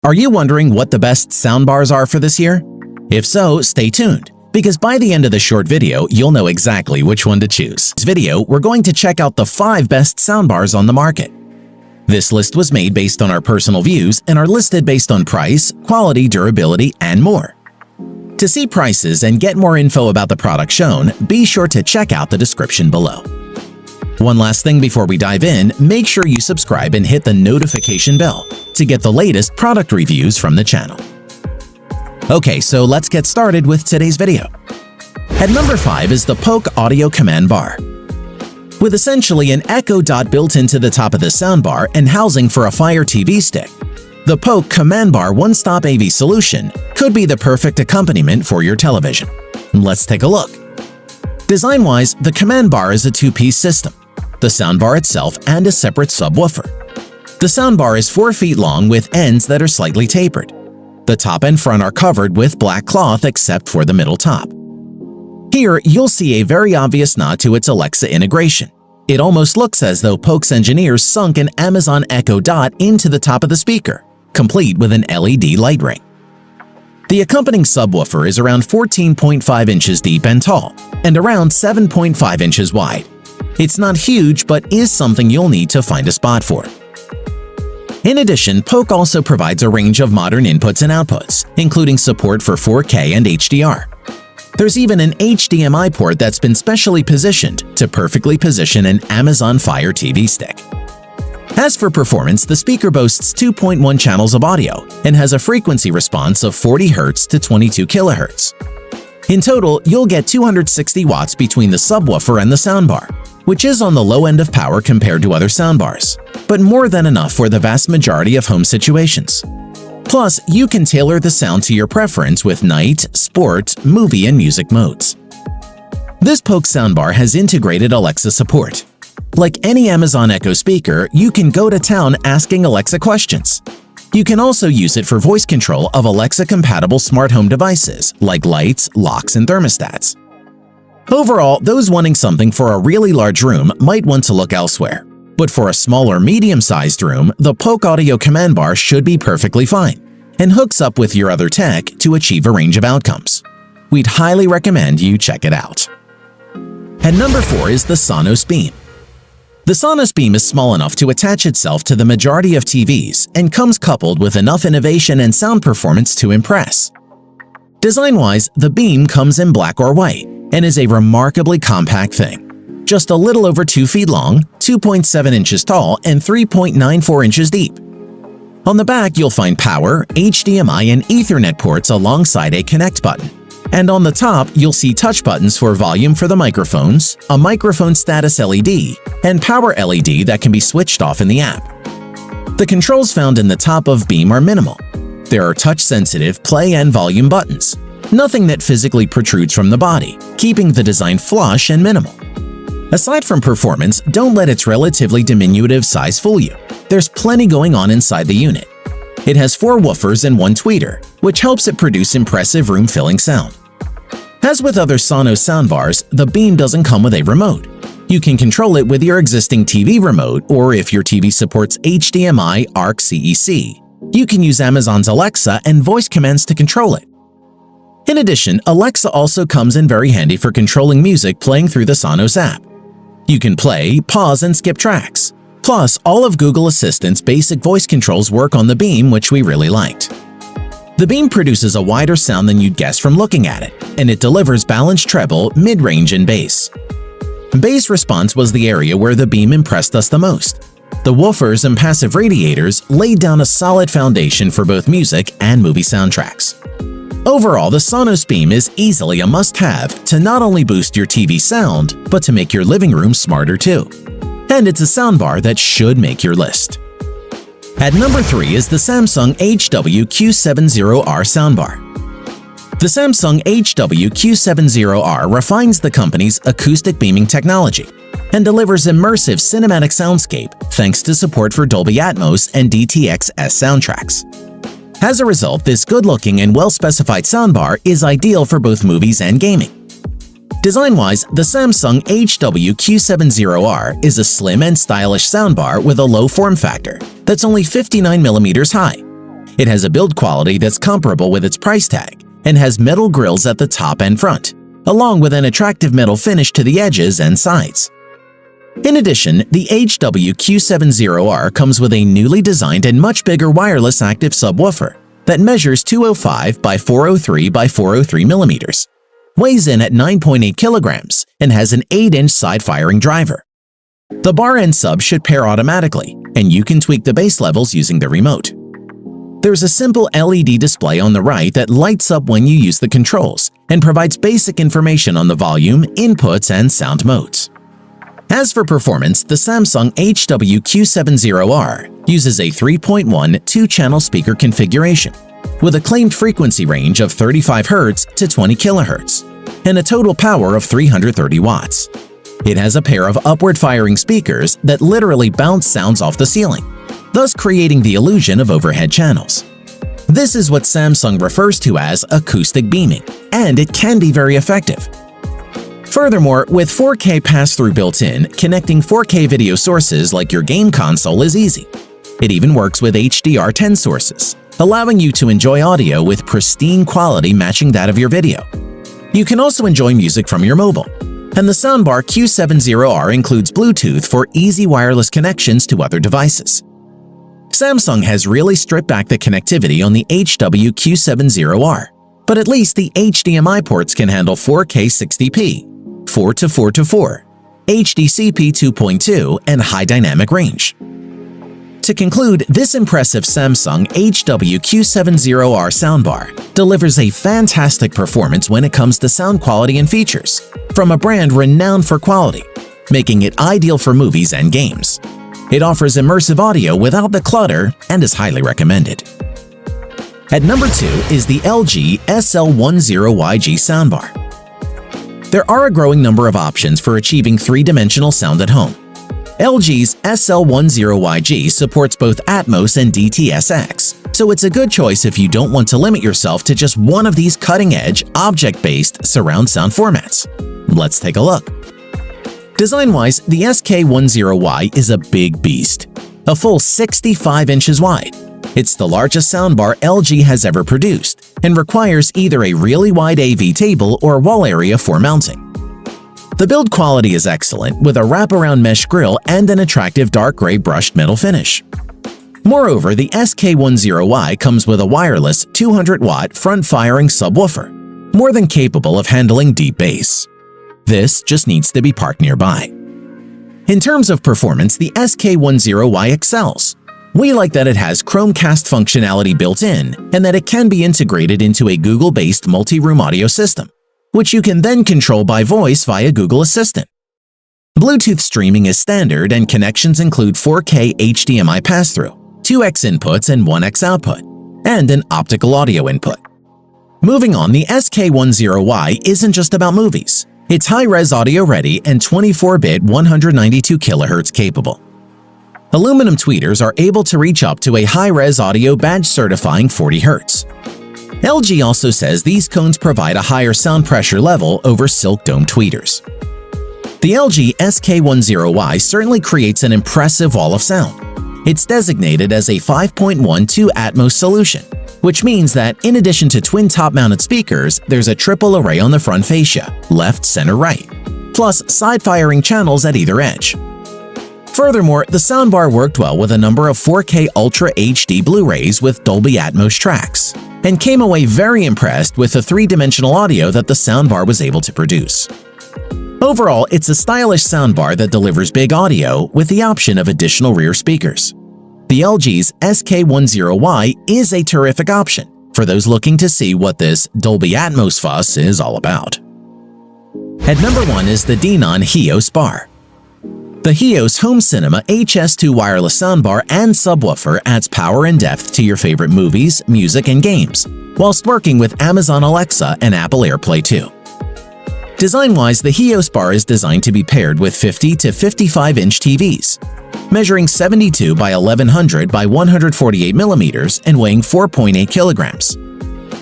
Are you wondering what the best soundbars are for this year? If so, stay tuned, because by the end of the short video, you'll know exactly which one to choose. In this video, we're going to check out the 5 best soundbars on the market. This list was made based on our personal views and are listed based on price, quality, durability, and more. To see prices and get more info about the product shown, be sure to check out the description below. One last thing before we dive in, make sure you subscribe and hit the notification bell to get the latest product reviews from the channel. Okay, so let's get started with today's video. At number 5 is the Polk Audio Command Bar. With essentially an Echo Dot built into the top of the soundbar and housing for a Fire TV stick, the Polk Command Bar one-stop AV solution could be the perfect accompaniment for your television. Let's take a look. Design-wise, the Command Bar is a 2-piece system, the soundbar itself and a separate subwoofer. The soundbar is 4 feet long with ends that are slightly tapered. The top and front are covered with black cloth except for the middle top. Here, you'll see a very obvious nod to its Alexa integration. It almost looks as though Polk's engineers sunk an Amazon Echo Dot into the top of the speaker, complete with an LED light ring. The accompanying subwoofer is around 14.5 inches deep and tall, and around 7.5 inches wide. It's not huge, but is something you'll need to find a spot for. In addition, Polk also provides a range of modern inputs and outputs, including support for 4K and HDR. There's even an HDMI port that's been specially positioned to perfectly position an Amazon Fire TV stick. As for performance, the speaker boasts 2.1 channels of audio and has a frequency response of 40 Hz to 22 kHz. In total, you'll get 260 watts between the subwoofer and the soundbar, which is on the low end of power compared to other soundbars, but more than enough for the vast majority of home situations. Plus, you can tailor the sound to your preference with night, sport, movie, and music modes. This Polk soundbar has integrated Alexa support. Like any Amazon Echo speaker, you can go to town asking Alexa questions. You can also use it for voice control of Alexa-compatible smart home devices like lights, locks, and thermostats. Overall, those wanting something for a really large room might want to look elsewhere. But for a small or medium-sized room, the Polk Audio Command Bar should be perfectly fine and hooks up with your other tech to achieve a range of outcomes. We'd highly recommend you check it out. At number 4 is the Sonos Beam. The Sonos Beam is small enough to attach itself to the majority of TVs and comes coupled with enough innovation and sound performance to impress. Design-wise, the Beam comes in black or white and is a remarkably compact thing. Just a little over 2 feet long, 2.7 inches tall, and 3.94 inches deep. On the back, you'll find power, HDMI, and Ethernet ports alongside a connect button. And on the top, you'll see touch buttons for volume for the microphones, a microphone status LED, and power LED that can be switched off in the app. The controls found in the top of Beam are minimal. There are touch-sensitive play and volume buttons, nothing that physically protrudes from the body, keeping the design flush and minimal. Aside from performance, don't let its relatively diminutive size fool you. There's plenty going on inside the unit. It has 4 woofers and 1 tweeter, which helps it produce impressive room-filling sound. As with other Sonos soundbars, the Beam doesn't come with a remote. You can control it with your existing TV remote, or if your TV supports HDMI ARC CEC, you can use Amazon's Alexa and voice commands to control it. In addition, Alexa also comes in very handy for controlling music playing through the Sonos app. You can play, pause, and skip tracks. Plus, all of Google Assistant's basic voice controls work on the Beam, which we really liked. The Beam produces a wider sound than you'd guess from looking at it, and it delivers balanced treble, mid-range, and bass. Bass response was the area where the Beam impressed us the most. The woofers and passive radiators laid down a solid foundation for both music and movie soundtracks. Overall, the Sonos Beam is easily a must-have to not only boost your TV sound, but to make your living room smarter too. And it's a soundbar that should make your list. At number 3 is the Samsung HW-Q70R soundbar. The Samsung HW-Q70R refines the company's acoustic beaming technology and delivers immersive cinematic soundscape thanks to support for Dolby Atmos and DTX-S soundtracks. As a result, this good-looking and well-specified soundbar is ideal for both movies and gaming. Design-wise, the Samsung HW-Q70R is a slim and stylish soundbar with a low form factor that's only 59mm high. It has a build quality that's comparable with its price tag and has metal grills at the top and front, along with an attractive metal finish to the edges and sides. In addition, the HW-Q70R comes with a newly designed and much bigger wireless active subwoofer that measures 205 by 403 by 403 millimeters, weighs in at 9.8 kilograms, and has an 8-inch side-firing driver. The bar and sub should pair automatically, and you can tweak the bass levels using the remote. There's a simple LED display on the right that lights up when you use the controls and provides basic information on the volume, inputs, and sound modes. As for performance, the Samsung HW-Q70R uses a 3.1 2-channel speaker configuration with a claimed frequency range of 35 Hz to 20 kHz and a total power of 330 watts. It has a pair of upward-firing speakers that literally bounce sounds off the ceiling, thus creating the illusion of overhead channels. This is what Samsung refers to as acoustic beaming, and it can be very effective. Furthermore, with 4K pass-through built in, connecting 4K video sources like your game console is easy. It even works with HDR10 sources, allowing you to enjoy audio with pristine quality matching that of your video. You can also enjoy music from your mobile. And the soundbar Q70R includes Bluetooth for easy wireless connections to other devices. Samsung has really stripped back the connectivity on the HW-Q70R, but at least the HDMI ports can handle 4K 60p, 4:4:4, HDCP 2.2, and high dynamic range. To conclude, this impressive Samsung HW-Q70R soundbar delivers a fantastic performance when it comes to sound quality and features, from a brand renowned for quality, making it ideal for movies and games. It offers immersive audio without the clutter and is highly recommended. At number 2 is the LG SL10YG soundbar. There are a growing number of options for achieving 3-dimensional sound at home. LG's SL10YG supports both Atmos and DTS:X, so it's a good choice if you don't want to limit yourself to just one of these cutting-edge, object-based surround sound formats. Let's take a look. Design-wise, the SK10Y is a big beast, a full 65 inches wide. It's the largest soundbar LG has ever produced and requires either a really wide AV table or wall area for mounting. The build quality is excellent with a wraparound mesh grille and an attractive dark gray brushed metal finish. Moreover, the SK10Y comes with a wireless 200-watt front-firing subwoofer, more than capable of handling deep bass. This just needs to be parked nearby. In terms of performance, the SK10Y excels. We like that it has Chromecast functionality built in and that it can be integrated into a Google-based multi-room audio system, which you can then control by voice via Google Assistant. Bluetooth streaming is standard and connections include 4K HDMI pass-through, 2x inputs and 1x output, and an optical audio input. Moving on, the SK10Y isn't just about movies. It's high-res audio ready and 24-bit 192 kHz capable. Aluminum tweeters are able to reach up to a high-res audio badge certifying 40 Hz. LG also says these cones provide a higher sound pressure level over silk dome tweeters. The LG SK10Y certainly creates an impressive wall of sound. It's designated as a 5.12 Atmos solution, which means that in addition to twin top-mounted speakers, there's a triple array on the front fascia, left, center, right, plus side-firing channels at either edge. Furthermore, the soundbar worked well with a number of 4K Ultra HD Blu-rays with Dolby Atmos tracks, and came away very impressed with the 3-dimensional audio that the soundbar was able to produce. Overall, it's a stylish soundbar that delivers big audio with the option of additional rear speakers. The LG's SK10Y is a terrific option for those looking to see what this Dolby Atmos fuss is all about. At number 1 is the Denon Hios Bar. The Hios Home Cinema HS2 wireless soundbar and subwoofer adds power and depth to your favorite movies, music, and games, whilst working with Amazon Alexa and Apple AirPlay 2. Design-wise, the Hios bar is designed to be paired with 50 to 55-inch TVs, measuring 72 by 1100 by 148 millimeters and weighing 4.8 kilograms.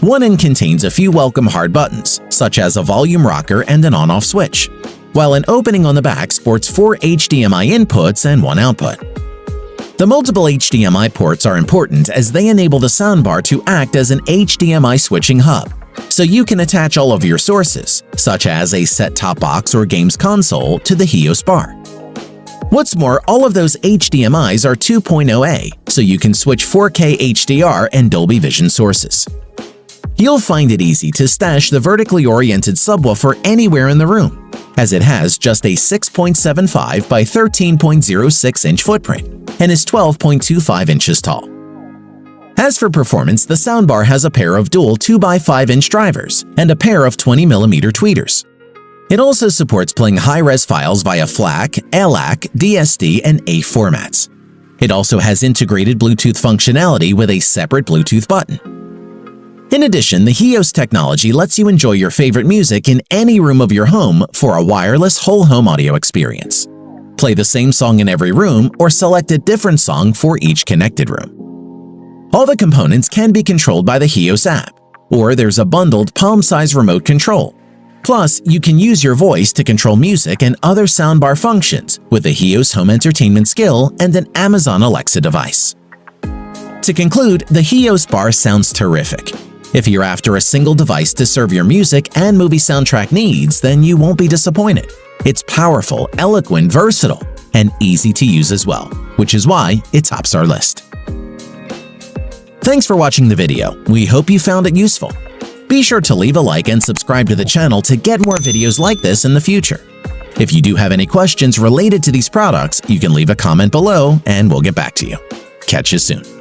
One end contains a few welcome hard buttons, such as a volume rocker and an on-off switch, while an opening on the back sports 4 HDMI inputs and 1 output. The multiple HDMI ports are important as they enable the soundbar to act as an HDMI switching hub, so you can attach all of your sources, such as a set-top box or games console, to the HEOS bar. What's more, all of those HDMIs are 2.0A, so you can switch 4K HDR and Dolby Vision sources. You'll find it easy to stash the vertically oriented subwoofer anywhere in the room, as it has just a 6.75 by 13.06 inch footprint and is 12.25 inches tall. As for performance, the soundbar has a pair of dual 2x5 inch drivers and a pair of 20mm tweeters. It also supports playing high-res files via FLAC, LAC, DSD, and AIF formats. It also has integrated Bluetooth functionality with a separate Bluetooth button. In addition, the HEOS technology lets you enjoy your favorite music in any room of your home for a wireless whole-home audio experience. Play the same song in every room or select a different song for each connected room. All the components can be controlled by the HEOS app, or there's a bundled palm-size remote control. Plus, you can use your voice to control music and other soundbar functions with the HEOS home entertainment skill and an Amazon Alexa device. To conclude, the HEOS bar sounds terrific. If you're after a single device to serve your music and movie soundtrack needs, then you won't be disappointed. It's powerful, eloquent, versatile, and easy to use as well, which is why it tops our list. Thanks for watching the video. We hope you found it useful. Be sure to leave a like and subscribe to the channel to get more videos like this in the future. If you do have any questions related to these products, you can leave a comment below and we'll get back to you. Catch you soon.